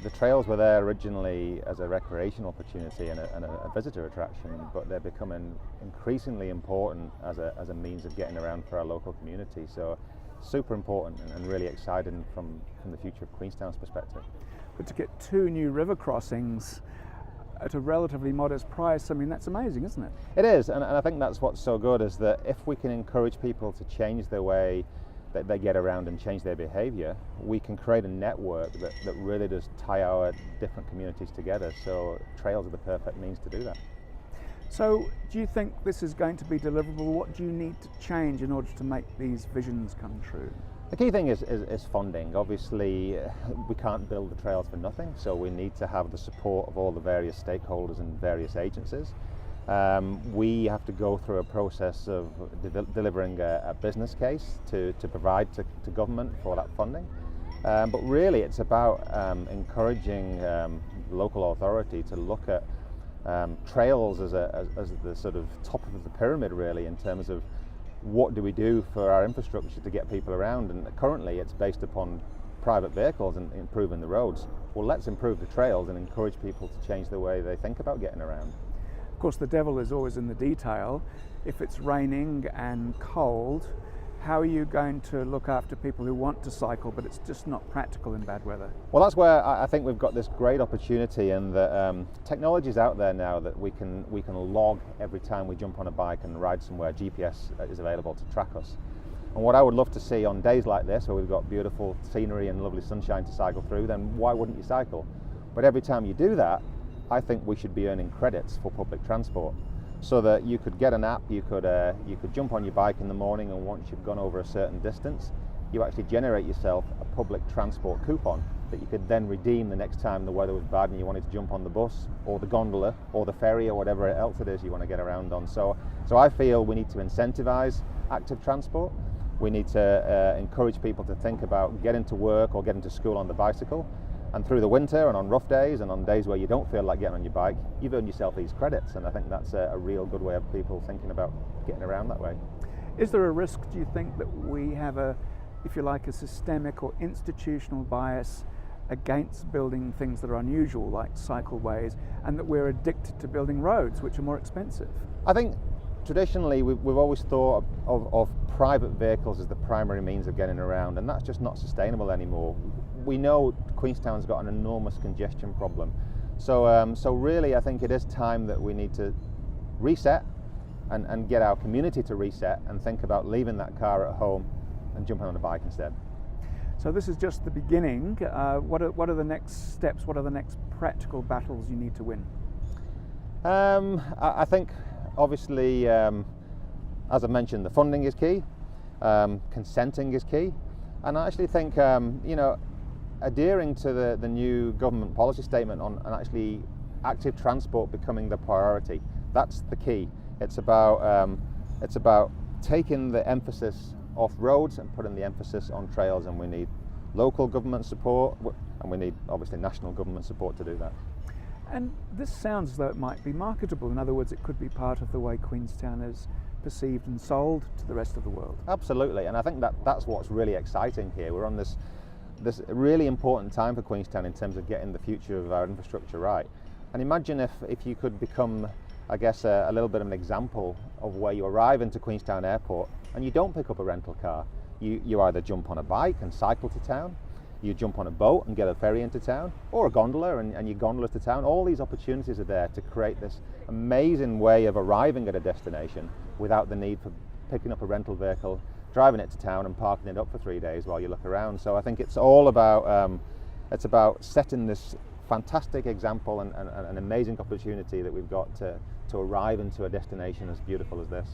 the trails were there originally as a recreational opportunity and a visitor attraction, but they're becoming increasingly important as a means of getting around for our local community. So super important and really exciting from the future of Queenstown's perspective. But to get 2 new river crossings at a relatively modest price, I mean, that's amazing, isn't it? It is, and I think that's what's so good, is that if we can encourage people to change their way that they get around and change their behaviour, we can create a network that really does tie our different communities together. So trails are the perfect means to do that. So do you think this is going to be deliverable? What do you need to change in order to make these visions come true? The key thing is funding. Obviously, we can't build the trails for nothing, so we need to have the support of all the various stakeholders and various agencies. We have to go through a process of delivering a business case to provide to government for that funding. But really it's about encouraging local authority to look at trails as the sort of top of the pyramid, really, in terms of what do we do for our infrastructure to get people around. And currently it's based upon private vehicles and improving the roads. Well, let's improve the trails and encourage people to change the way they think about getting around. Of course, the devil is always in the detail. If it's raining and cold, how are you going to look after people who want to cycle, but it's just not practical in bad weather? Well, that's where I think we've got this great opportunity, and that technology is out there now that we can log every time we jump on a bike and ride somewhere. GPS is available to track us. And what I would love to see on days like this, where we've got beautiful scenery and lovely sunshine to cycle through, then why wouldn't you cycle? But every time you do that, I think we should be earning credits for public transport, so that you could get an app, you could jump on your bike in the morning, and once you've gone over a certain distance, you actually generate yourself a public transport coupon that you could then redeem the next time the weather was bad and you wanted to jump on the bus or the gondola or the ferry or whatever else it is you want to get around on. So I feel we need to incentivize active transport. We need to encourage people to think about getting to work or getting to school on the bicycle. And through the winter and on rough days and on days where you don't feel like getting on your bike, you've earned yourself these credits, and I think that's a real good way of people thinking about getting around that way. Is there a risk, do you think, that we have if you like, a systemic or institutional bias against building things that are unusual, like cycleways, and that we're addicted to building roads, which are more expensive? I think traditionally we've always thought of private vehicles as the primary means of getting around, and that's just not sustainable anymore. We know Queenstown's got an enormous congestion problem, so really I think it is time that we need to reset and get our community to reset and think about leaving that car at home and jumping on a bike instead. So this is just the beginning. What are the next steps? What are the next practical battles you need to win? I think obviously, as I mentioned, the funding is key, consenting is key, and I actually think adhering to the new government policy statement on actually active transport becoming the priority. That's the key. It's about taking the emphasis off roads and putting the emphasis on trails, and we need local government support, and we need obviously national government support to do that. And this sounds as though it might be marketable. In other words, it could be part of the way Queenstown is perceived and sold to the rest of the world. Absolutely, and I think that's what's really exciting here. We're on this really important time for Queenstown in terms of getting the future of our infrastructure right. And imagine if you could become, I guess, a little bit of an example of where you arrive into Queenstown Airport and you don't pick up a rental car. You either jump on a bike and cycle to town, you jump on a boat and get a ferry into town, or a gondola and you gondola to town. All these opportunities are there to create this amazing way of arriving at a destination without the need for picking up a rental vehicle, driving it to town and parking it up for 3 days while you look around. So I think it's all about setting this fantastic example and an amazing opportunity that we've got to arrive into a destination as beautiful as this.